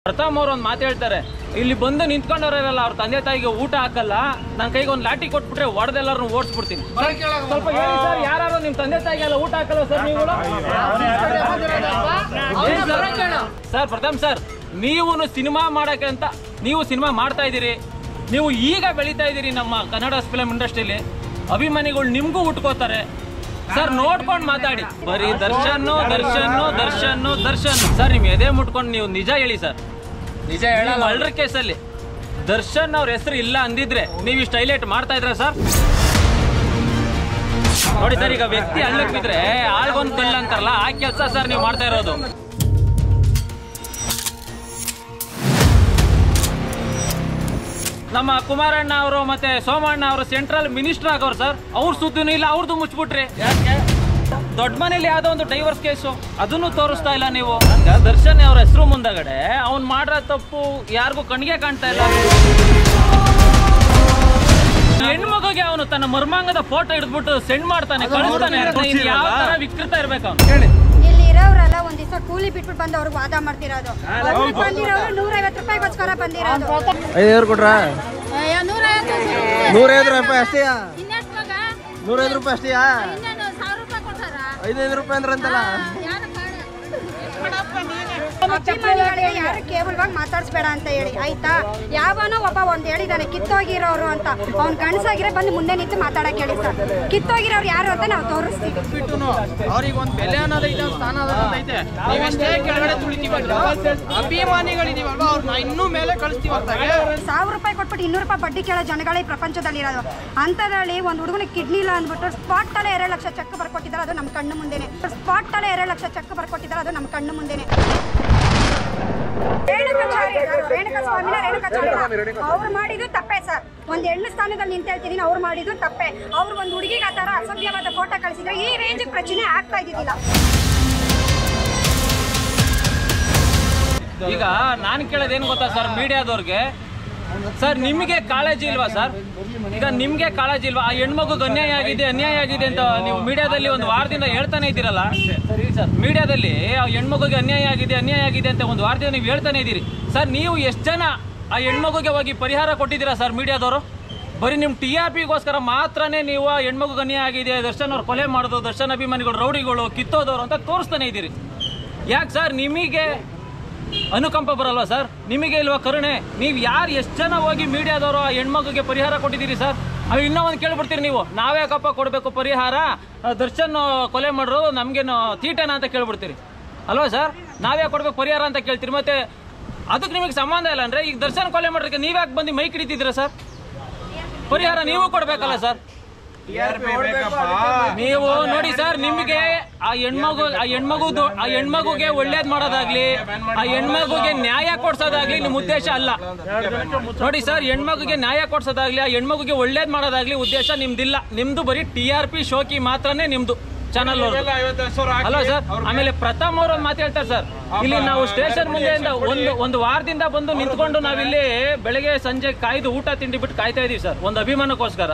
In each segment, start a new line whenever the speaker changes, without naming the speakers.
ಪ್ರಥಮ್ ಅವರು ಒಂದು ಮಾತು ಹೇಳ್ತಾರೆ, ಇಲ್ಲಿ ಬಂದು ನಿಂತ್ಕೊಂಡವರೆಲ್ಲ ಅವ್ರ ತಂದೆ ತಾಯಿಗೆ ಊಟ ಹಾಕಲ್ಲ, ನನ್ನ ಕೈಗೆ ಒಂದು ಲಾಠಿ ಕೊಟ್ಬಿಟ್ರೆ ಹೊಡೆದೆಲ್ಲರೂ ಓಡಿಸ್ಬಿಡ್ತೀನಿ. ಸ್ವಲ್ಪ ಹೇಳಿ ಸರ್, ಯಾರು ನಿಮ್ ತಂದೆ ತಾಯಿಗೆಲ್ಲ ಊಟ ಹಾಕಲ್ಲ ಸರ್ ನೀವು? ಸರ್ ಪ್ರಥಮ್ ಸರ್, ನೀವು ಸಿನಿಮಾ ಮಾಡಕ್ಕೆ ಅಂತ ನೀವು ಸಿನಿಮಾ ಮಾಡ್ತಾ ಇದ್ದೀರಿ, ನೀವು ಈಗ ಬೆಳೀತಾ ಇದ್ದೀರಿ ನಮ್ಮ ಕನ್ನಡ ಫಿಲಂ ಇಂಡಸ್ಟ್ರಿಯಲ್ಲಿ. ಅಭಿಮಾನಿಗಳು ನಿಮ್ಗೂ ಉಟ್ಕೋತಾರೆ ಸರ್, ನೋಡ್ಕೊಂಡು ಮಾತಾಡಿ. ಬರೀ ದರ್ಶನ್ ದರ್ಶನ್ ದರ್ಶನ್ ದರ್ಶನ್ ಸರ್, ನಿಮ್ ಎದೆ ಮುಟ್ಕೊಂಡು ನೀವು ನಿಜ ಹೇಳಿ ಸರ್. ನಿಜ ಹೇಳಲ್ಲ. ಮರ್ಡರ್ ಕೇಸಲ್ಲಿ ದರ್ಶನ್ ಅವ್ರ ಹೆಸರು ಇಲ್ಲ ಅಂದಿದ್ರೆ ನೀವು ಇಷ್ಟು ಹೈಲೈಟ್ ಮಾಡ್ತಾ ಇದ್ರ ಸರ್? ನೋಡಿ ಸರ್, ಈಗ ವ್ಯಕ್ತಿ ಹಳ್ಳಕ್ ಬಿದ್ರೆ ಆಳ್ಗೊಂದ್ ಕಲ್ಲು ಅಂತಾರಲ್ಲ, ಆ ಕೆಲಸ ಸರ್ ನೀವು ಮಾಡ್ತಾ ಇರೋದು. ನಮ್ಮ ಕುಮಾರಣ್ಣ ಅವರು ಮತ್ತೆ ಸೋಮಣ್ಣ ಅವರು ಸೆಂಟ್ರಲ್ ಮಿನಿಸ್ಟರ್ ಆಗೋರು ಸರ್, ಅವ್ರ ಸುದ್ದಿನೂ ಇಲ್ಲ, ಅವ್ರದ್ದು ಮುಚ್ಚಿಬಿಟ್ರಿ. ದೊಡ್ಡ ಮನೇಲಿ ಯಾವ್ದೋ ಒಂದು ಡೈವರ್ಸ್ ಕೇಸು, ಅದನ್ನು ತೋರಿಸ್ತಾ ಇಲ್ಲ ನೀವು. ದರ್ಶನ್ ಅವ್ರ ಹೆಸರು ಮುಂದಗಡೆ ಅವ್ನ್ ಮಾಡೋ ತಪ್ಪು ಯಾರಿಗೂ ಕಣ್ಗೆ ಕಾಣ್ತಾ ಇಲ್ಲ. ಹೆಣ್ಮಗುಗೆ ಅವನು ತನ್ನ ಮರ್ಮಾಂಗದ ಫೋಟೋ ಹಿಡಿದ್ಬಿಟ್ಟು ಸೆಂಡ್ ಮಾಡ್ತಾನೆ, ಕಳಿಸ್ತಾನೆ. ಯಾವ ತರ ವಿಕೃತ ಇರ್ಬೇಕು ಅವನು?
ಇಲ್ಲಿ ಇರೋರೆಲ್ಲ ಒಂದ್ ದಿವಸ ಕೂಲಿ ಬಿಟ್ಬಿಟ್ಟು ಬಂದು ಅವ್ರಿಗೆ ವಾದ ಮಾಡ್ತಿರೋದು. ಬಂದಿರೋರು 150 ರೂಪಾಯಿಗೋಸ್ಕರ ಬಂದಿರೋದು.
5 ಕೊಟ್ರ 150 ರೂಪಾಯಿ ಅಷ್ಟೇ. 150 ರೂಪಾಯಿ ಅಷ್ಟೇ. 5 ರೂಪಾಯಿ ಅಂದ್ರೆ ಅಂತಲ್ಲ.
ಯಾರು ಕೇವಲವಾಗಿ ಮಾತಾಡ್ಸ್ಬೇಡ ಅಂತ ಹೇಳಿ ಆಯ್ತಾ? ಯಾವನೋ ಒಬ್ಬ ಒಂದ್ ಹೇಳಿದಾನೆ ಕಿತ್ತೋಗಿರೋರು ಅಂತ, ಅವ್ನ್ ಗಂಡಸಾಗಿರೋ ಬಂದು ಮುಂದೆ ನಿಂತು ಮಾತಾಡಕ್ ಹೇಳಿ ಸರ್. ಕಿತ್ತೋಗಿರೋರು ಯಾರು ಅಂತ ನಾವು ತೋರಿಸ್ತೀವಿ.
ಅವ್ರಿಗೆ ಒಂದ್ ಬೆಲೆ ಅನ್ನೋದೈತೆ, ಸ್ಥಾನ ಅನ್ನೋದೈತೆ. ನೀವೆಷ್ಟೇ ಕೆಳಗಡೆ ತುಳಿತೀವಲ್ಲ, ಅಭಿಮಾನಿಗಳಿದೀವಲ್ವಾ, ಅವ್ರನ್ನ ಇನ್ನೂ ಮೇಲೆ ಕಳಿಸ್ತೀವಿ.
1000 ರೂಪಾಯಿ ಕೊಟ್ಬಿಟ್ಟು 200 ರೂಪಾಯಿ ಬಡ್ಡಿ ಕೇಳೋ ಜನಗಳೇ ಪ್ರಪಂಚದಲ್ಲಿ ಇರೋದು. ಅಂತದ್ರಲ್ಲಿ ಒಂದ್ ಹುಡುಗನಿಗೆ ಕಿಡ್ನಿ ಇಲ್ಲ ಅಂದ್ಬಿಟ್ಟು ಸ್ಪಾಟ್ ಅಲ್ಲೇ 2 ಲಕ್ಷ ಚೆಕ್ ಬರ್ಕೊಟ್ಟಿದ್ದಾರೆ, ಅದು ನಮ್ಮ ಕಣ್ಣು ಮುಂದೆನೆ. ಸ್ಪಾಟ್ ಅಲ್ಲೇ 2 ಲಕ್ಷ ಚೆಕ್ ಬರ್ಕೊಟ್ಟಿದ್ದಾರೆ, ಅದು ನಮ್ಮ ಕಣ್ಣು ಮುಂದೆನೆ. ಅವ್ರು ಮಾಡಿದ್ದು ತಪ್ಪೇ ಸರ್. ಒಂದ್ ಹೆಣ್ಣು ಸ್ಥಾನದಲ್ಲಿ ನಿಂತ ಹೇಳ್ತೀನಿ, ಅವ್ರು ಮಾಡಿದ್ದು ತಪ್ಪೇ. ಅವ್ರು ಒಂದ್ ಹುಡುಗಿಗೆ ಆ ತರ ಅಸಭ್ಯವಾದ ಫೋಟೋ ಕಳಿಸಿದ್ರೆ ಈ ರೇಂಜ್ ಪ್ರಚನೆ ಆಗ್ತಾ ಇದ್ದಿದ್ದಿಲ್ಲ.
ಈಗ ನಾನು ಕೇಳೋದೇನು ಗೊತ್ತಾ ಸರ್, ಮೀಡಿಯಾದವ್ರಿಗೆ ಸರ್, ನಿಮಗೆ ಕಾಳಜಿ ಇಲ್ವಾ ಸರ್? ಈಗ ನಿಮ್ಗೆ ಕಾಳಜಿ ಇಲ್ವಾ? ಆ ಹೆಣ್ಮಗುಗೆ ಅನ್ಯಾಯ ಆಗಿದೆ ಅಂತ ನೀವು ಮೀಡಿಯಾದಲ್ಲಿ ಒಂದು ವಾರದಿಂದ ಹೇಳ್ತಾನೆ ಇದ್ದೀರಲ್ಲ ಸರ್. ಮೀಡಿಯಾದಲ್ಲಿ ಆ ಹೆಣ್ಮಗುಗೆ ಅನ್ಯಾಯ ಆಗಿದೆ ಅಂತ ಒಂದು ವಾರದಿಂದ ನೀವು ಹೇಳ್ತಾನೆ ಇದ್ದೀರಿ ಸರ್. ನೀವು ಎಷ್ಟು ಜನ ಆ ಹೆಣ್ಮಗುಗೆ ಹೋಗಿ ಪರಿಹಾರ ಕೊಟ್ಟಿದ್ದೀರಾ ಸರ್ ಮೀಡಿಯಾದವರು? ಬರೀ ನಿಮ್ಮ TRPಗೋಸ್ಕರ ಮಾತ್ರನೇ ನೀವು ಆ ಹೆಣ್ಮಗುಗೆ ಅನ್ಯಾಯ ಆಗಿದೆ, ದರ್ಶನ್ ಅವ್ರು ಕೊಲೆ ಮಾಡೋದು, ದರ್ಶನ್ ಅಭಿಮಾನಿಗಳು ರೌಡಿಗಳು, ಕಿತ್ತೋದವರು ಅಂತ ತೋರಿಸ್ತಾನೆ ಇದ್ದೀರಿ. ಯಾಕೆ ಸರ್ ನಿಮಗೆ ಅನುಕಂಪ ಬರಲ್ವಾ ಸರ್? ನಿಮಗೆ ಇಲ್ವಾ ಕರುಣೆ? ನೀವು ಯಾರು ಎಷ್ಟು ಜನ ಹೋಗಿ ಮೀಡಿಯಾದವರು ಆ ಹೆಣ್ಮಗುಗೆ ಪರಿಹಾರ ಕೊಟ್ಟಿದ್ದೀರಿ ಸರ್? ಅದು ಇನ್ನೂ ಒಂದು ಕೇಳ್ಬಿಡ್ತೀರಿ ನೀವು, ನಾವ್ಯಾಕಪ್ಪ ಕೊಡಬೇಕು ಪರಿಹಾರ, ದರ್ಶನ್ ಕೊಲೆ ಮಾಡ್ರು ನಮಗೇನು ತೀಟನ ಅಂತ ಕೇಳ್ಬಿಡ್ತೀರಿ ಅಲ್ವಾ ಸರ್? ನಾವ್ಯಾಕೆ ಕೊಡ್ಬೇಕು ಪರಿಹಾರ ಅಂತ ಕೇಳ್ತೀರಿ. ಮತ್ತೆ ಅದಕ್ಕೆ ನಿಮಗೆ ಸಂಬಂಧ ಇಲ್ಲ ಅಂದ್ರೆ ಈಗ ದರ್ಶನ್ ಕೊಲೆ ಮಾಡೋದಕ್ಕೆ ನೀವ್ಯಾಕೆ ಬಂದು ಮೈ ಹಿಡಿತಿದ್ದೀರಾ ಸರ್? ಪರಿಹಾರ ನೀವು ಕೊಡ್ಬೇಕಲ್ಲ ಸರ್? ನೀವು ನೋಡಿ ಸರ್, ನಿಮಗೆ ಆ ಹೆಣ್ಮಗುಗೆ ಒಳ್ಳೇದ್ ಮಾಡೋದಾಗ್ಲಿ, ಆ ಹೆಣ್ಮಗುಗೆ ನ್ಯಾಯ ಕೊಡ್ಸೋದಾಗ್ಲಿ ನಿಮ್ಮ ಉದ್ದೇಶ ಅಲ್ಲ. ನೋಡಿ ಸರ್, ಹೆಣ್ಮಗುಗೆ ನ್ಯಾಯ ಕೊಡ್ಸೋದಾಗ್ಲಿ, ಆ ಹೆಣ್ಮಗುಗೆ ಒಳ್ಳೇದ್ ಮಾಡೋದಾಗ್ಲಿ ಉದ್ದೇಶ ನಿಮ್ದಿಲ್ಲ. ನಿಮ್ದು ಬರೀ TRP ಶೋಕಿ ಮಾತ್ರನೇ ನಿಮ್ದು ಚಾನಲ್ ಅಲ್ವಾ ಸರ್? ಆಮೇಲೆ ಪ್ರಥಮ್ ಅವರು ಒಂದು ಮಾತು ಹೇಳ್ತಾರೆ ಸರ್, ಇಲ್ಲಿ ನಾವು ಸ್ಟೇಷನ್ ಮುಂದೆಯಿಂದ ಒಂದು ವಾರದಿಂದ ಬಂದು ನಿಂತ್ಕೊಂಡು ನಾವಿಲ್ಲಿ ಬೆಳಗ್ಗೆ ಸಂಜೆ ಕಾಯ್ದು ಊಟ ತಿಂಡಿ ಬಿಟ್ಟು ಕಾಯ್ತಾ ಇದೀವಿ ಸರ್, ಒಂದು ಅಭಿಮಾನಕ್ಕೋಸ್ಕರ.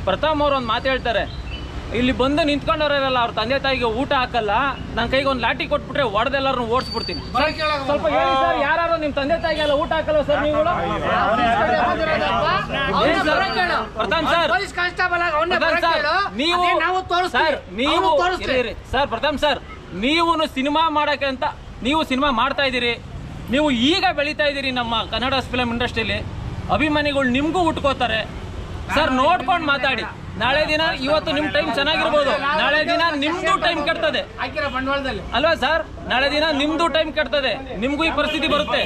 ಪ್ರಥಮ್ ಅವರು ಒಂದು ಮಾತು ಹೇಳ್ತಾರೆ, ಇಲ್ಲಿ ಬಂದು ನಿಂತ್ಕೊಂಡವರೆಲ್ಲ ಅವ್ರ ತಂದೆ ತಾಯಿಗೆ ಊಟ ಹಾಕಲ್ಲ, ನನ್ನ ಕೈಗೆ ಒಂದು ಲಾಠಿ ಕೊಟ್ಬಿಟ್ರೆ ಹೊಡೆದೆಲ್ಲರೂ ಓಡಿಸ್ಬಿಡ್ತೀನಿ. ಸ್ವಲ್ಪ ಹೇಳಿ ಸರ್, ಯಾರು ನಿಮ್ ತಂದೆ ತಾಯಿಗೆಲ್ಲ ಊಟ ಹಾಕಲ್ಲ ಸರ್ ನೀವು? ಪ್ರಥಮ್ ಸರ್, ಸರ್ ಪ್ರಥಮ್ ಸರ್, ನೀವು ಸಿನಿಮಾ ಮಾಡಕ್ಕೆ ಅಂತ ನೀವು ಸಿನಿಮಾ ಮಾಡ್ತಾ ಇದ್ದೀರಿ, ನೀವು ಈಗ ಬೆಳೀತಾ ಇದ್ದೀರಿ ನಮ್ಮ ಕನ್ನಡ ಫಿಲಂ ಇಂಡಸ್ಟ್ರಿಯಲ್ಲಿ. ಅಭಿಮಾನಿಗಳು ನಿಮ್ಗೂ ಉಟ್ಕೋತಾರೆ ಸರ್, ನೋಡ್ಕೊಂಡು ಮಾತಾಡಿ. ನಾಳೆ ದಿನ ಇವತ್ತು ನಿಮ್ ಟೈಮ್ ಚೆನ್ನಾಗಿರ್ಬೋದು, ನಾಳೆ ದಿನ ನಿಮ್ದು ಟೈಮ್ ಕೆಡ್ತದೆ ಅಲ್ವಾ ಸರ್? ನಾಳೆ ದಿನ ನಿಮ್ದು ಟೈಮ್ ಕೆಡ್ತದೆ, ನಿಮ್ಗೂ ಈ ಪರಿಸ್ಥಿತಿ ಬರುತ್ತೆ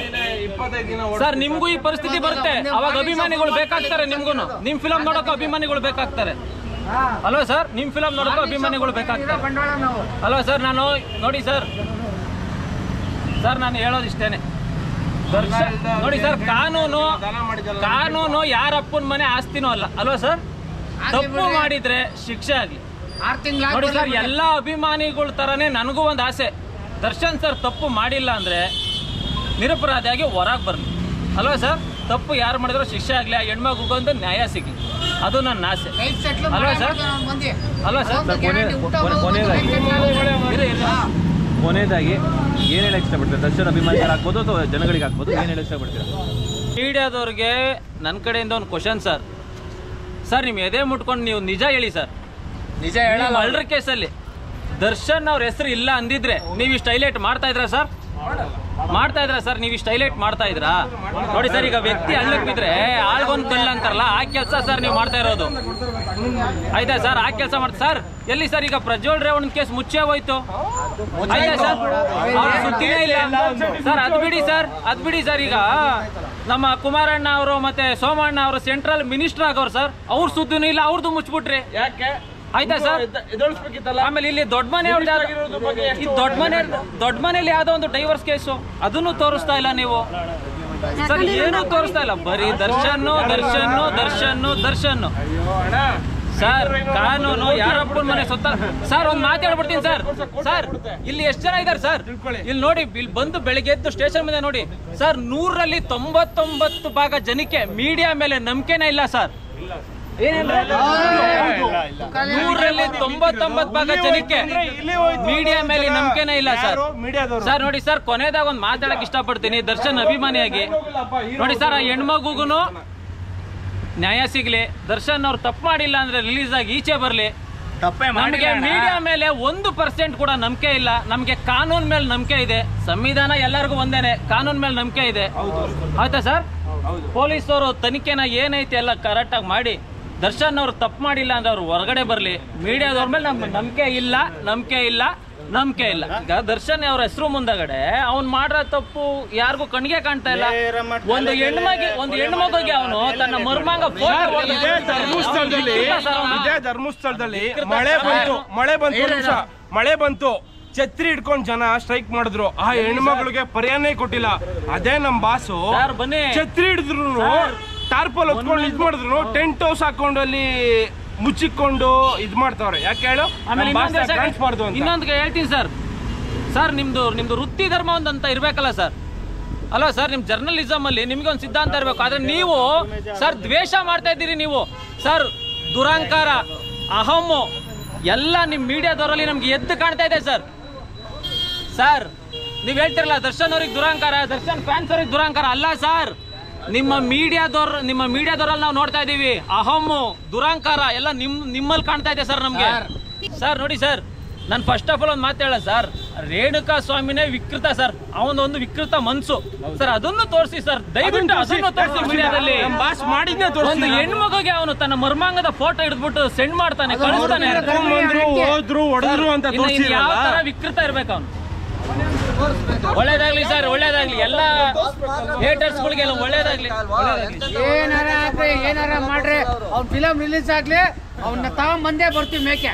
ಸರ್, ನಿಮ್ಗೂ ಈ ಪರಿಸ್ಥಿತಿ ಬರುತ್ತೆ. ಅವಾಗ ಅಭಿಮಾನಿಗಳು ಬೇಕಾಗ್ತಾರೆ, ನಿಮ್ಗೂನು ನಿಮ್ ಫಿಲಂ ನೋಡೋಕೆ ಅಭಿಮಾನಿಗಳು ಬೇಕಾಗ್ತಾರೆ ಅಲ್ವಾ ಸರ್? ನಿಮ್ ಫಿಲಂ ನೋಡೋಕೆ ಅಭಿಮಾನಿಗಳು ಬೇಕಾಗ್ತಾರೆ ಅಲ್ವಾ ಸರ್? ನಾನು ನೋಡಿ ಸರ್, ನಾನು ಹೇಳೋದು ಇಷ್ಟೇನೆ. ನೋಡಿ ಸರ್, ಕಾನೂನು ಯಾರ ಅಪ್ಪನ ಮನೆ ಆಸ್ತಿನೂ ಅಲ್ಲ ಅಲ್ವಾ ಸರ್? ತಪ್ಪು ಮಾಡಿದ್ರೆ ಶಿಕ್ಷೆ ಆಗ್ಲಿ. ನೋಡಿ ಸರ್, ಎಲ್ಲ ಅಭಿಮಾನಿಗಳ ತರನೇ ನನಗೂ ಒಂದು ಆಸೆ, ದರ್ಶನ್ ಸರ್ ತಪ್ಪು ಮಾಡಿಲ್ಲ ಅಂದ್ರೆ ನಿರಪರಾಧಿಯಾಗಿ ಹೊರಗೆ ಬರ್ಲಿ ಅಲ್ವಾ ಸರ್? ತಪ್ಪು ಯಾರು ಮಾಡಿದ್ರು ಶಿಕ್ಷೆ ಆಗ್ಲಿ, ಆ ಹೆಣ್ಮಗುಗೊಂದು ನ್ಯಾಯ ಸಿಗ್ಲಿ, ಅದು ನನ್ನ ಆಸೆ ಅಲ್ವಾ ಸರ್? ಅಲ್ವಾ ಸರ್?
ಕೊನೆಯದಾಗಿ ಏನು ಹೇಳಕ್ಕೆ ಇಷ್ಟಪಡ್ತೀರಾ? ದರ್ಶನ್ ಅಭಿಮಾನಿಗಳಾಗ್ಬೋದು ಅಥವಾ ಜನಗಳಿಗೆ ಆಗ್ಬೋದು, ಏನು ಹೇಳಕ್ಕೆ ಇಷ್ಟಪಡ್ತೀರಾ?
ಮೀಡಿಯಾದವ್ರಿಗೆ ನನ್ನ ಕಡೆಯಿಂದ ಒಂದು ಕ್ವಶನ್ ಸರ್. ನಿಮ್ಮ ಎದೆ ಮುಟ್ಕೊಂಡು ನೀವು ನಿಜ ಹೇಳಿ ಸರ್.
ನಿಜ ಹೇಳಲ್ಲ.
ಮರ್ಡರ್ ಕೇಸಲ್ಲಿ ದರ್ಶನ್ ಅವ್ರ ಹೆಸರು ಇಲ್ಲ ಅಂದಿದ್ರೆ ನೀವು ಇಷ್ಟು ಹೈಲೈಟ್ ಮಾಡ್ತಾ ಇದ್ರಾ ಸರ್? ಮಾಡ್ತಾ ಇದ್ರಾ ಸರ್? ನೀವು ಇಷ್ಟು ಹೈಲೈಟ್ ಮಾಡ್ತಾ ಇದ್ರಾ? ನೋಡಿ ಸರ್, ಈಗ ವ್ಯಕ್ತಿ ಹಳ್ಳಕ್ ಬಿದ್ರೆ ಆಳ್ಗೊಂದು ಕಲ್ಲ ಅಂತಾರಲ್ಲ, ಆ ಕೆಲಸ ಸರ್ ನೀವು ಮಾಡ್ತಾ ಇರೋದು. ಆಯ್ತಾ ಸರ್? ಆ ಕೆಲಸ ಮಾಡ್ತಾ ಸರ್. ಎಲ್ಲಿ ಸರ್ ಈಗ ಪ್ರಜ್ವಲ್ ರೇವಣ್ಣ ಕೇಸ್ ಮುಚ್ಚೇ ಹೋಯ್ತು, ಆಯ್ತಾ ಸರ್? ಅವ್ರ ಸುದ್ದಿನೇ ಇಲ್ಲ ಸರ್. ಅದ್ ಬಿಡಿ ಸರ್. ಈಗ ನಮ್ಮ ಕುಮಾರಣ್ಣ ಅವರು ಮತ್ತೆ ಸೋಮಣ್ಣ ಅವರು ಸೆಂಟ್ರಲ್ ಮಿನಿಸ್ಟರ್ ಆಗೋರು ಸರ್, ಅವ್ರ ಸುದ್ದಿನೂ ಇಲ್ಲ, ಅವ್ರದ್ದು ಮುಚ್ಚಿಬಿಟ್ರಿ. ಯಾಕೆ? ಆಯ್ತಾ ಸರ್? ಆಮೇಲೆ ಇಲ್ಲಿ ದೊಡ್ಡ ಮನೆಯಲ್ಲಿ ಯಾವ್ದೋ ಒಂದು ಡೈವರ್ಸ್ ಕೇಸು, ಅದನ್ನು ತೋರಿಸ್ತಾ ಇಲ್ಲ ನೀವು ಸರ್. ಏನು ತೋರಿಸ್ತಾ ಇಲ್ಲ, ಬರೀ ದರ್ಶನ್ ಸರ್. ಕಾನೂನು ಯಾರಪ್ಪನ ಮನೆ ಸೊತ್ತ ಸರ್. ಒಂದು ಮಾತಾಡ್ಬಿಡ್ತೀನಿ ಸರ್. ಇಲ್ಲಿ ಎಷ್ಟು ಜನ ಇದ್ದಾರೆ ಸರ್? ಇಲ್ಲಿ ನೋಡಿ, ಇಲ್ಲಿ ಬಂದು ಬೆಳಿಗ್ಗೆ ಎದ್ದು ಸ್ಟೇಷನ್ ಮೇಲೆ ನೋಡಿ ಸರ್, 100ರಲ್ಲಿ 99 ಭಾಗ ಜನಕ್ಕೆ ಮೀಡಿಯಾ ಮೇಲೆ ನಂಬಿಕೆನೇ ಇಲ್ಲ ಸರ್. 100ರಲ್ಲಿ 99 ಭಾಗ ಜನಕ್ಕೆ ಮೀಡಿಯಾ ಮೇಲೆ ನಂಬಿಕೆನೇ ಇಲ್ಲ ಸರ್. ನೋಡಿ ಸರ್, ಕೊನೆದಾಗ ಒಂದು ಮಾತಾಡಕ್ ಇಷ್ಟಪಡ್ತೀನಿ ದರ್ಶನ್ ಅಭಿಮಾನಿಯಾಗಿ. ನೋಡಿ ಸರ್, ಆ ಹೆಣ್ಮಗುಗೂ ನ್ಯಾಯ ಸಿಗ್ಲಿ. ದರ್ಶನ್ ಅವ್ರು ತಪ್ಪು ಮಾಡಿಲ್ಲ ಅಂದ್ರೆ ರಿಲೀಸ್ ಆಗಿ ಈಚೆ ಬರ್ಲಿ. ನಮಗೆ ಮೀಡಿಯಾ ಮೇಲೆ 1% ಕೂಡ ನಂಬಿಕೆ ಇಲ್ಲ. ನಮ್ಗೆ ಕಾನೂನ್ ಮೇಲೆ ನಂಬಿಕೆ ಇದೆ. ಸಂವಿಧಾನ ಎಲ್ಲರಿಗೂ ಒಂದೇನೆ, ಕಾನೂನ್ ಮೇಲೆ ನಂಬಿಕೆ ಇದೆ. ಆಯ್ತಾ ಸರ್? ಪೊಲೀಸರು ತನಿಖೆನ ಏನೈತೆ ಎಲ್ಲ ಕರೆಕ್ಟ್ ಆಗಿ ಮಾಡಿ, ದರ್ಶನ್ ಅವ್ರು ತಪ್ಪು ಮಾಡಿಲ್ಲ ಅಂದ್ರೆ ಅವ್ರು ಹೊರಗಡೆ ಬರ್ಲಿ. ಮೀಡಿಯಾದವ್ರ ಮೇಲೆ ನಮ್ಗೆ ನಂಬಿಕೆ ಇಲ್ಲ. ಈಗ ದರ್ಶನ್ ಅವ್ರ ಹೆಸರು ಮುಂದಗಡೆ ಅವ್ನು ಮಾಡೋ ತಪ್ಪು ಯಾರಿಗೂ ಕಣ್ಗೆ ಕಾಣ್ತಾ ಇಲ್ಲ. ಒಂದು ಹೆಣ್ಮಗುಗೆ ಅವನು ತನ್ನ ಮರ್ಮಾಂಗ
ಧರ್ಮಸ್ಥಳದಲ್ಲಿ ಮಳೆ ಬಂತು, ಛತ್ರಿ ಹಿಡ್ಕೊಂಡ್ ಜನ ಸ್ಟ್ರೈಕ್ ಮಾಡಿದ್ರು. ಆ ಹೆಣ್ಮಗಳಿಗೆ ಪರಿಹಾರನೇ ಕೊಟ್ಟಿಲ್ಲ. ಅದೇ ನಮ್ ಬಾಸು ಛತ್ರಿ ಹಿಡಿದ್ರು, ಟಾರ್ಪಲ್ ಹೊತ್ಕೊಂಡು ಇದ್ ಮಾಡಿದ್ರು, ಟೆಂಟ್ ಹೌಸ್ ಹಾಕೊಂಡು ಅಲ್ಲಿ ಮುಚ್ಚಿಕೊಂಡು ಇದ್ ಮಾಡ್ತಾವ್ರೆ. ಯಾಕೆ ಹೇಳು?
ಇನ್ನೊಂದು ಹೇಳ್ತೀನಿ ಸರ್, ನಿಮ್ದು ವೃತ್ತಿ ಧರ್ಮ ಒಂದಂತ ಇರ್ಬೇಕಲ್ಲ ಸರ್. ಅಲ್ವಾ ಸರ್? ನಿಮ್ ಜರ್ನಲಿಸಮ್ ಅಲ್ಲಿ ನಿಮ್ಗೆ ಒಂದು ಸಿದ್ಧಾಂತ ಇರ್ಬೇಕು. ಆದ್ರೆ ನೀವು ಸರ್ ದ್ವೇಷ ಮಾಡ್ತಾ ಇದ್ದೀರಿ. ನೀವು ಸರ್ ದುರಂಕಾರ, ಅಹಮ್ಮು ಎಲ್ಲ ನಿಮ್ ಮೀಡಿಯಾದವರಲ್ಲಿ ನಮ್ಗೆ ಎದ್ದು ಕಾಣ್ತಾ ಇದೆ ಸರ್. ನೀವ್ ಹೇಳ್ತಿರಲ್ಲ ದರ್ಶನ್ ಅವ್ರಿಗೆ ದುರಂಕಾರ, ದರ್ಶನ್ ಫ್ಯಾನ್ಸ್ ಅವ್ರಿಗೆ ದುರಂಕಾರ ಅಲ್ಲ ಸರ್. ನಿಮ್ಮ ಮೀಡಿಯಾದವ್ರಲ್ಲಿ ನಾವು ನೋಡ್ತಾ ಇದೀವಿ ಅಹಮ್ಮು, ದುರಂಕಾರ ಎಲ್ಲ ನಿಮ್ಮಲ್ಲಿ ಕಾಣ್ತಾ ಇದೆ ಸರ್ ನಮ್ಗೆ. ಸರ್ ನೋಡಿ ಸರ್, ನಾನು ಫಸ್ಟ್ ಆಫ್ ಆಲ್ ಒಂದು ಮಾತು ಹೇಳ ಸರ್, ರೇಣುಕಾ ಸ್ವಾಮಿನೇ ವಿಕೃತ ಸರ್. ಅವನೊಂದು ವಿಕೃತ ಮನ್ಸು ಸರ್, ಅದನ್ನು ತೋರಿಸಿ ಸರ್, ದಯವಿಟ್ಟು ಅದನ್ನು ತೋರಿಸಿ ಮೀಡಿಯಾದಲ್ಲಿ. ಒಂದು ಹೆಣ್ಮಗುಗೆ ಅವನು ತನ್ನ ಮರ್ಮಾಂಗದ ಫೋಟೋ ಹಿಡಿದ್ಬಿಟ್ಟು ಸೆಂಡ್ ಮಾಡ್ತಾನೆ, ಕಳಿಸ್ತಾನೆ. ಯಾವ ತರ ವಿಕೃತ ಇರ್ಬೇಕು ಅವನು. ಒಳ್ಳೇದಾಗ್ಲಿ ಸರ್, ಒಳ್ಳೇದಾಗ್ಲಿ. ಎಲ್ಲ ಥಿಯೇಟರ್ಸ್ಗಳಿಗೆಲ್ಲ ಒಳ್ಳೇದಾಗ್ಲಿ.
ಏನಾರ ಮಾಡ್ರಿ, ಅವ್ನ್ ಫಿಲಂ ರಿಲೀಸ್ ಆಗ್ಲಿ, ಅವನ್ನ ತಗೊಂಬಂದೇ ಬರ್ತೀವಿ ಮೇಕೆ.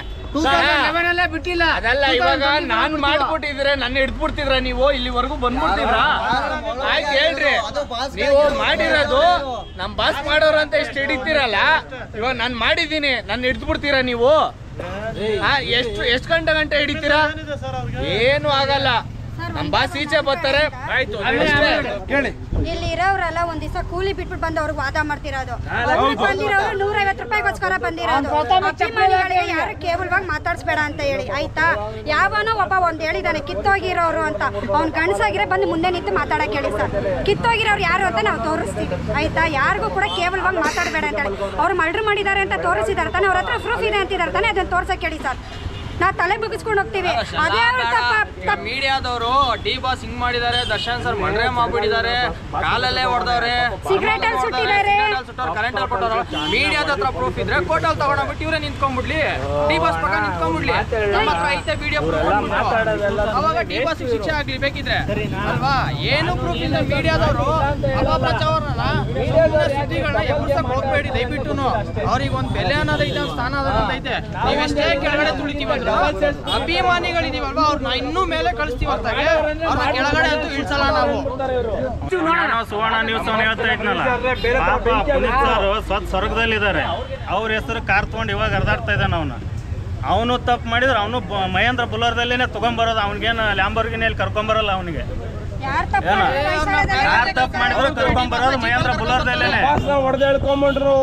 ಬಿಟ್ಟಿಲ್ಲ ಅದಲ್ಲ. ಇವಾಗ ನಾನ್ ಮಾಡ್ಬಿಟ್ಟಿದ್ರೆ ನನ್ನ ಹಿಡ್ದ್ಬಿಡ್ತಿದ್ರ, ನೀವು ಇಲ್ಲಿವರೆಗೂ ಬಂದ್ಬಿಡ್ತಿದ್ರ? ಆಯ್ತು ಹೇಳ್ರಿ, ನೀವು ಮಾಡಿರೋದು ನಮ್ ಬಾಸ್ ಮಾಡೋರು ಅಂತ ಎಷ್ಟು ಹಿಡಿತೀರಲ್ಲ, ಇವಾಗ ನಾನ್ ಮಾಡಿದೀನಿ, ನನ್ನ ಹಿಡ್ದ್ಬಿಡ್ತೀರಾ ನೀವು? ಎಷ್ಟು ಗಂಟೆ ಹಿಡಿತೀರಾ? ಏನು ಆಗಲ್ಲ, ನಮ್ ಬಾಸ್ ಈಚೆ ಬರ್ತಾರೆ. ಆಯ್ತು,
ಇಲ್ಲಿ ಇರೋರೆಲ್ಲ ಒಂದ್ ದಿವಸ ಕೂಲಿ ಬಿಟ್ಬಿಟ್ಟು ಬಂದು ಅವ್ರಿಗೆ ವಾದ ಮಾಡ್ತಿರೋದು. ಬಂದಿರೋರು 150 ರೂಪಾಯಿಗೋಸ್ಕರ ಬಂದಿರೋದು. ಅಭಿಮಾನಿಗಳಿಗೆ ಯಾರು ಕೇವಲವಾಗಿ ಮಾತಾಡ್ಸ್ಬೇಡ ಅಂತ ಹೇಳಿ, ಆಯ್ತಾ? ಯಾವನೋ ಒಬ್ಬ ಒಂದ್ ಹೇಳಿದಾನೆ ಕಿತ್ತೋಗಿರೋರು ಅಂತ, ಅವ್ನ್ ಗಂಡಸಾಗಿರೋ ಬಂದು ಮುಂದೆ ನಿಂತು ಮಾತಾಡಕ್ ಹೇಳಿ ಸರ್. ಕಿತ್ತೋಗಿರೋರು ಯಾರು ಅಂತ ನಾವು ತೋರಿಸ್ತೀವಿ, ಆಯ್ತಾ? ಯಾರಿಗೂ ಕೂಡ ಕೇವಲವಾಗಿ ಮಾತಾಡಬೇಡ ಅಂತ ಹೇಳಿ. ಅವ್ರು ಮರ್ಡರ್ ಮಾಡಿದ್ದಾರೆ ಅಂತ ತೋರಿಸಿದಾರೆ ತಾನೆ, ಅವ್ರ ಹತ್ರ ಪ್ರೂಫ್ ಇದೆ ಅಂತಿದ್ದಾರೆ ತಾನೆ, ಅದನ್ನ ತೋರ್ಸಕ್ ಹೇಳಿ ಸರ್. ನಾವು ತಲೆ ಬಗ್ಗಿಸ್ಕೊಂಡು ಹೋಗ್ತೀವಿ.
ಮೀಡಿಯಾದವರು ಡಿ ಬಾಸ್ ಹಿಂಗ್ ಮಾಡಿದ್ದಾರೆ, ದರ್ಶನ್ ಸರ್ ಮರ್ಡರ್ ಮಾಡ್ಬಿಟ್ಟಿದ್ದಾರೆ, ಕಾಲಲ್ಲೇ ಹೊಡೆದವ್ರೆ,
ಸಿಗರೇಟ್ ಅಲ್ಲಿ ಸುಟ್ಟಿದ್ದಾರೆ,
ಕರೆಂಟ್ ಅಲ್ಲಿ ಕೊಟ್ಟವ್ರು. ಮೀಡಿಯಾದ ಹತ್ರ ಪ್ರೂಫ್ ಇದ್ರೆ ಕೋರ್ಟಲ್ಲಿ ತಗೊಂಡೋಗ್ಬಿಟ್ಟು ಇವ್ರೆ ನಿಂತ್ಕೊಂಡ್ಬಿಡ್ಲಿ, ಡಿ ಬಾಸ್ ಪಕ್ಕ ನಿಂತ್ಕೊಂಡ್ಬಿಡ್ಲಿ. ನಮ್ಮ ಹತ್ರ ಐತೆ ವಿಡಿಯೋ ಪ್ರೂಫ್, ಅವಾಗ ಡಿ ಬಾಸ್ ಶಿಕ್ಷೆ ಆಗ್ಲಿ ಬೇಕಿದ್ರೆ ಅಲ್ವಾ? ಏನು ಪ್ರೂಫ್ ಇಲ್ಲ ಮೀಡಿಯಾದವರು ಅಪಪ್ರಚಾರನ ಸುದ್ದಿಗಳನ್ನ ಎಬ್ಬರ್ಸಕ್ ಹೋಗ್ಬೇಡಿ ದಯವಿಟ್ಟು. ಅವ್ರಿಗೆ ಒಂದ್ ಬೆಲೆ ಅನ್ನೋದೈತೆ, ಒಂದು ಸ್ಥಾನ ಅನ್ನೋದೈತೆ. ನೀವೆಷ್ಟೇ ಕೆಳಗಡೆ ತುಳಿತೀವಲ್ಲ, ಅಭಿಮಾನಿಗಳಿದೀವಲ್ವಾ, ಅವ್ರನ್ನ ಇನ್ನೂ ಮೇಲೆ ಕಳಿಸ್ತೀವಿ ಹೊರತಾಗಿ ಅವ್ರನ್ನ ಕೆಳಗಡೆ ಅಂತೂ ಇಳಿಸಲ್ಲ ನಾವು.
ಸುವರ್ಣ ನ್ಯೂಸ್ ಅವ್ನು ಹೇಳ್ತಾ ಇದ್ನಲ್ಲ, ಪಾಪ ಪುನೀತ್ ಸರ್ ಸ್ವರ್ಗದಲ್ಲಿದ್ದಾರೆ, ಅವ್ರ ಹೆಸರು ಕಾರ್ ತಗೊಂಡು ಇವಾಗ ಹರಿದಾಡ್ತಾ ಇದ್ದಾನೆ. ಅವನು ತಪ್ಪು ಮಾಡಿದ್ರೆ ಅವನು ಮಹೇಂದ್ರ ಬುಲರ್ದಲ್ಲಿನೇ ತೊಗೊಂಬರೋದು. ಅವ್ನಿಗೇನು ಲ್ಯಾಂಬರ್ಗಿನಿಯಲ್ಲಿ ಕರ್ಕೊಂಬರಲ್ಲ ಅವನಿಗೆ.
ಯಾರು ತಪ್ಪು
ಮಾಡಿದ್ರು ಕರ್ಕೊಂಡ್ ಬರೋದು ಮಹೇಂದ್ರ ಬುಲರ್ದಲ್ಲೇನೆ.
ಹೊಡೆದಾಡ್ಕೊಂಡ್ಬಂದ್ರು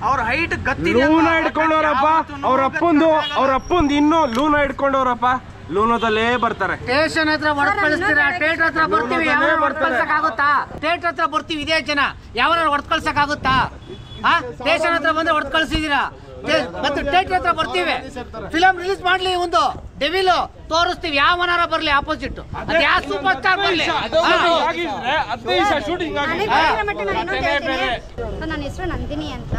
ಅವ್ರ ಹೈಟ್
ಲೂನ ಹಿಡ್ಕೊಂಡವ್ರಪ್ಪ. ಅವ್ರ ಅಪ್ಪಂದು ಇನ್ನೂ ಲೂನ ಹಿಡ್ಕೊಂಡವ್ರಪ್ಪ. ಲೂನೋದಲ್ಲೇ ಬರ್ತಾರೆ.
ಸ್ಟೇಷನ್ ಹತ್ರ ಹೊಡ್ಕಳಿಸ್ತೀರಾ? ಥಿಯೇಟರ್ ಹತ್ರ ಬರ್ತೀವಿ, ಯಾವ ಹೊಡ್ಕಳ್ಸಕ್ಕಾಗುತ್ತಾ? ಥಿಯೇಟರ್ ಹತ್ರ ಬರ್ತೀವಿ, ಇದೇ ಜನ ಯಾವ ಹೊಡ್ಕಳ್ಸಕ್ಕಾಗುತ್ತಾ? ಸ್ಟೇಷನ್ ಹತ್ರ ಬಂದ್ರೆ ಹೊಡ್ಕಳ್ಸಿದೀರಾ, ಮತ್ತೆ ಥಿಯೇಟರ್ ಹತ್ರ ಬರ್ತೀವಿ, ಫಿಲಂ ರಿಲೀಸ್ ಮಾಡ್ಲಿ, ಒಂದು ಡೆವಿಲ್ ತೋರಿಸ್ತೀವಿ, ಯಾವ ಮನಾರ ಬರ್ಲಿ ಆಪೋಸಿಟ್, ಅದು ಯಾವ ಸೂಪರ್ ಸ್ಟಾರ್ ಬರ್ಲಿ.
ನನ್ನ ಹೆಸರು ನಂದಿನಿ ಅಂತ.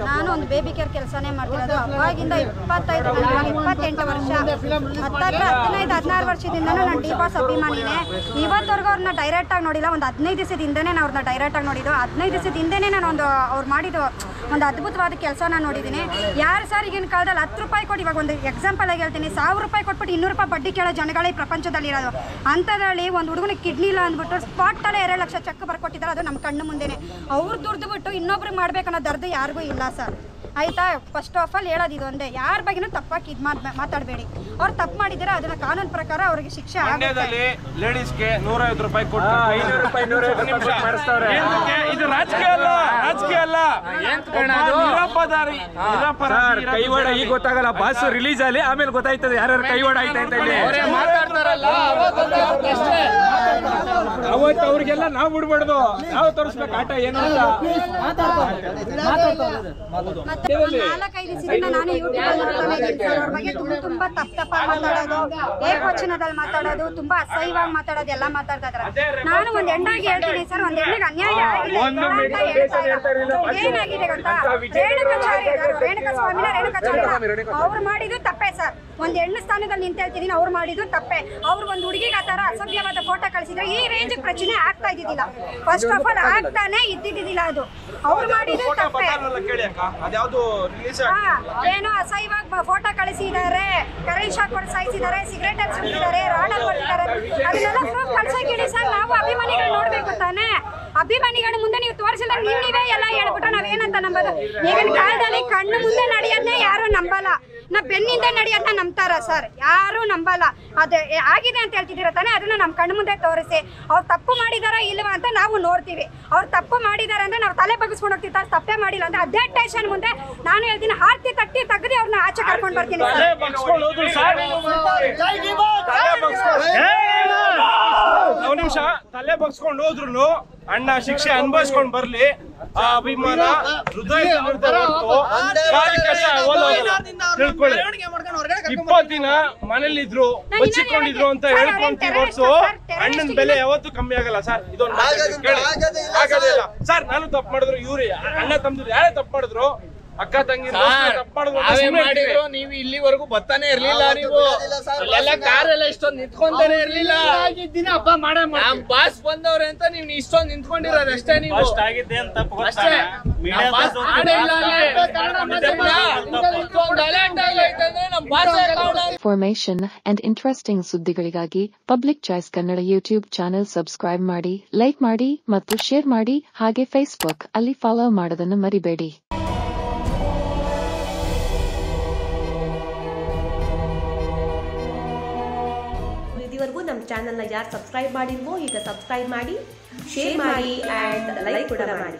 ನಾನು ಒಂದು ಬೇಬಿ ಕೇರ್ ಕೆಲಸನೇ ಮಾಡ್ತಿರೋದು. ಅವಾಗಿಂದ 28 ವರ್ಷ, 15-16 ವರ್ಷದಿಂದ ನಾನು ಡಿ-ಬಾಸ್ ಅಭಿಮಾನಿನೇ. ಇವತ್ತವರೆಗೂ ಅವ್ರನ್ನ ಡೈರೆಕ್ಟ್ ಆಗಿ ನೋಡಿಲ್ಲ. ಒಂದು 15 ದಿವಸದ ಹಿಂದೆನೇ ನಾನು ಅವ್ರನ್ನ ಡೈರೆಕ್ಟ್ ಆಗಿ ನೋಡಿದ್ದು. 15 ದಿವಸದ ಹಿಂದೆನೇ ನಾನು ಅವ್ರು ಮಾಡಿದ್ದು ಒಂದು ಅದ್ಭುತವಾದ ಕೆಲಸನ ನೋಡಿದ್ದೀನಿ. ಯಾರು ಸರ್ ಈಗಿನ ಕಾಲದಲ್ಲಿ 10 ರೂಪಾಯಿ ಕೊಟ್ಟು, ಇವಾಗ ಒಂದು ಎಕ್ಸಾಂಪಲ್ ಆಗಿ ಹೇಳ್ತೀನಿ, 1000 ರೂಪಾಯಿ ಕೊಟ್ಬಿಟ್ಟು 200 ರೂಪಾಯಿ ಬಡ್ಡಿ ಕೇಳೋ ಜನಗಳೇ ಪ್ರಪಂಚದಲ್ಲಿರೋದು. ಅಂಥದ್ರಲ್ಲಿ ಒಂದು ಹುಡುಗನಿಗೆ ಕಿಡ್ನಿ ಇಲ್ಲ ಅಂದ್ಬಿಟ್ಟು ಸ್ಪಾಟಲ್ಲೇ 2 ಲಕ್ಷ ಚೆಕ್ ಬರ್ಕೊಟ್ಟಿದ್ದಾರೆ. ಅದು ನಮ್ಮ ಕಣ್ಣು ಮುಂದೆನೆ. ಅವ್ರು ದುಡ್ದು ಬಿಟ್ಟು ಇನ್ನೊಬ್ರಿಗೆ ಮಾಡ್ಬೇಕನ್ನೋ ದರ್ದು ಯಾರಿಗೂ ಇಲ್ಲ ಸರ್. ಆಯ್ತಾ? ಫಸ್ಟ್ ಆಫ್ ಆಲ್ ಹೇಳೋದು ಇದು ಒಂದೇ, ಯಾರ ಬಗ್ಗೆನೂ ತಪ್ಪಾಗಿ ಮಾತಾಡಬೇಡಿ. ಅವ್ರು ತಪ್ಪು ಮಾಡಿದ್ರೆ ಅದನ್ನ ಕಾನೂನು ಪ್ರಕಾರ ಅವ್ರಿಗೆ ಶಿಕ್ಷೆ ಆಗುತ್ತೆ.
ಲೇಡೀಸ್ಗೆ 150 ರೂಪಾಯಿ ಕೊಟ್ಟು 500 ರೂಪಾಯಿ ಮಾಡಿಸ್ತಾರೆ. ಇದು ರಾಜಕೀಯ ಅಲ್ಲ. ಕೈವಾಡ ಈಗ ಗೊತ್ತಾಗಲ್ಲ, ಬಾಸ್ ರಿಲೀಸ್ ಅಲ್ಲಿ ಆಮೇಲೆ ಗೊತ್ತಾಯ್ತದೆ ಯಾರ್ಯಾರು ಕೈವಾಡ ಆಯ್ತಾ ಅಂತ ಹೇಳಿ. ಅವತ್ತು ಅವ್ರಿಗೆಲ್ಲ ನಾವು ಬಿಡ್ಬಾರ್ದು, ನಾವು ತೋರಿಸ್ಬೇಕು ಆಟ ಏನು ಅಂತ.
4-5 ದಿವಸದಿಂದ ನಾನು ಯೂಟ್ಯೂಬ್ ಅವ್ರ ಬಗ್ಗೆ ತುಂಬಾ ತಪ್ಪ ಮಾತಾಡೋದು, ಏಕವಚನದಲ್ಲಿ ಮಾತಾಡೋದು, ತುಂಬಾ ಅಸಹ್ಯವಾಗಿ ಮಾತಾಡೋದು ಎಲ್ಲ ಮಾತಾಡ್ತಾ ಇದಾರೆ. ನಾನು ಒಂದ್ ಹೆಣ್ಣಾಗಿ ಹೇಳ್ತೀನಿ ಸರ್, ಒಂದ್ ಹೆಣ್ಣಿಗೆ ಅನ್ಯಾಯ ಆಗಿದೆ. ಏನಾಗಿದೆ ಗೊತ್ತಾ? ರೇಣುಕಾಚಾರ್ಯ ಅವ್ರು ಮಾಡಿದ್ದು ತಪ್ಪೇ ಸರ್. ಒಂದ್ ಹೆಣ್ಣು ಸ್ಥಾನದಲ್ಲಿ ನಿಂತ ಹೇಳ್ತೀನಿ, ಅವ್ರು ಮಾಡಿದ್ದು ತಪ್ಪೇ. ಅವ್ರು ಒಂದ್ ಹುಡುಗಿಗೆ ಆ ತರ ಅಸಭ್ಯವಾದ ಫೋಟೋ ಕಳಿಸಿದ್ರೆ ಈ ರೇಂಜ್ ಪ್ರಶ್ನೆ ಆಗ್ತಾ ಇದ್ದಿದ್ದಿಲ್ಲ. ಫಸ್ಟ್ ಆಫ್ ಆಲ್ ಆಗ್ತಾನೆ ಇದ್ದಿದ್ದಿಲ್ಲ. ಅದು ಅವ್ರು ಮಾಡಿದ್ದು ತಪ್ಪೇ. ಏನೋ ಅಸಹ್ಯವಾಗಿ ಫೋಟೋ ಕಳಿಸಿದ್ದಾರೆ, ಕರೆಂಟ್ ಶಾಕ್ ಕೊಟ್ಟು ಸಾಯಿಸಿದ್ದಾರೆ, ಸಿಗರೇಟ್ ಹಚ್ಚಿದ್ದಾರೆ, ರಾಡಲ್ಲಿ ಕೊಟ್ಟಿದ್ದಾರೆ. ಅದನ್ನೆಲ್ಲ ಪ್ರೂಫ್ ಕಳ್ಸೋಕೆ ಸರ್. ನಾವು ಅಭಿಮಾನಿಗಳು ನೋಡ್ಬೇಕು ತಾನೆ. ಅಭಿಮಾನಿಗಳ ಮುಂದೆ ನೀವು ತೋರಿಸಿದ್ರೆ ನೀವೇ ಎಲ್ಲ ಹೇಳ್ಬಿಟ್ಟು ನಾವೇನಂತ ನಂಬೋದು? ಈಗಿನ ಕಾಲದಲ್ಲಿ ಕಣ್ಣು ಮುಂದೆ ನಡೆಯೋದನ್ನೇ ಯಾರು ನಂಬಲ್ಲ. ನಾ ಬೆನ್ನಿಂದ ನಡೆಯೋದನ್ನ ನಂಬ್ತಾರ ಸರ್? ಯಾರು ನಂಬಲ್ಲ. ಅದು ಆಗಿದೆ ಅಂತ ಹೇಳ್ತಿದ್ದೀರ ತಾನೆ, ಅದನ್ನ ನಮ್ಮ ಕಣ್ಣು ಮುಂದೆ ತೋರಿಸಿ. ಅವ್ರು ತಪ್ಪು ಮಾಡಿದಾರ ಇಲ್ವಾ ಅಂತ ನಾವು ನೋಡ್ತೀವಿ. ಅವ್ರು ತಪ್ಪು ಮಾಡಿದಾರೆ ಅಂದ್ರೆ ನಾವು ತಲೆ ಬಗ್ಗಿಸ್ಕೊಂಡು ಹೋಗ್ತಿರ್ತಾರೆ. ತಪ್ಪೇ ಮಾಡಿಲ್ಲ ಅಂದ್ರೆ ಅದೇ ಟೇಷನ್ ಮುಂದೆ ನಾನು ಹೇಳ್ತೀನಿ, ಆರ್ತಿ ತಟ್ಟಿ ತೆಗೆದು ಅವ್ರನ್ನ ಆಚೆ ಕರ್ಕೊಂಡು ಬರ್ತೀನಿ ಸರ್.
ನಿಮಿಷ ತಲೆ ಬಗ್ಸ್ಕೊಂಡು ಹೋದ್ರು ಅಣ್ಣ ಶಿಕ್ಷೆ ಅನುಭವಿಸ್ಕೊಂಡ್ ಬರ್ಲಿ. ಆ ಅಭಿಮಾನ ಹೃದಯ 20 ದಿನ ಮನೇಲಿದ್ರು ಬಚ್ಚಿಕೊಂಡಿದ್ರು ಅಂತ ಹೇಳ್ಕೊಂತೀವಿ ಹೊರತು ಅಣ್ಣನ ಬೆಲೆ ಯಾವತ್ತೂ ಕಮ್ಮಿ ಆಗಲ್ಲ ಸರ್. ಇದೊಂದು ಆಗದೇ ಇಲ್ಲ ಸರ್. ನಾನು ತಪ್ಪು ಮಾಡಿದ್ರು, ಇವ್ರು ಅಣ್ಣ ತಮ್ಮದ್ರು ಯಾರೇ ತಪ್ಪು ಮಾಡಿದ್ರು, ಅಕ್ಕ ತಂಗಿ ಮಾಡಿದ್ರು,
ನೀವು ಇಲ್ಲಿವರೆಗೂ ಬರ್ತಾನೆ ಇರ್ಲಿಲ್ಲ. ನೀವು ಎಲ್ಲ ಕಾರೆಲ್ಲ ಇಷ್ಟೊಂದು ನಿಂತ್ಕೊಂತಾನೆ ಇರ್ಲಿಲ್ಲ.
ಹಬ್ಬ ಮಾಡೇ
ನಮ್ ಬಾಸ್ ಬಂದವ್ರೆ ಅಂತ ನೀವು ಇಷ್ಟೊಂದು ನಿಂತ್ಕೊಂಡಿರೋದು ಅಷ್ಟೇ. ನೀವು
ಇನ್ಫಾರ್ಮೇಶನ್ ಅಂಡ್ ಇಂಟ್ರೆಸ್ಟಿಂಗ್ ಸುದ್ದಿಗಳಿಗಾಗಿ public choice Kannada YouTube channel subscribe ಮಾಡಿ, ಲೈಕ್ ಮಾಡಿ ಮತ್ತು ಶೇರ್ ಮಾಡಿ. ಹಾಗೆ ಫೇಸ್ಬುಕ್ ಅಲ್ಲಿ ಫಾಲೋ ಮಾಡೋದನ್ನು ಮರಿಬೇಡಿ.
ಇದುವರೆಗೂ ನಮ್ಮ ಚಾನೆಲ್ನ ಯಾರು ಸಬ್ಸ್ಕ್ರೈಬ್ ಮಾಡಿಲ್ವೋ ಈಗ ಸಬ್ಸ್ಕ್ರೈಬ್ ಮಾಡಿ, ಶೇರ್ ಮಾಡಿ ಆ್ಯಂಡ್ ಲೈಕ್ ಕೂಡ ಮಾಡಿ.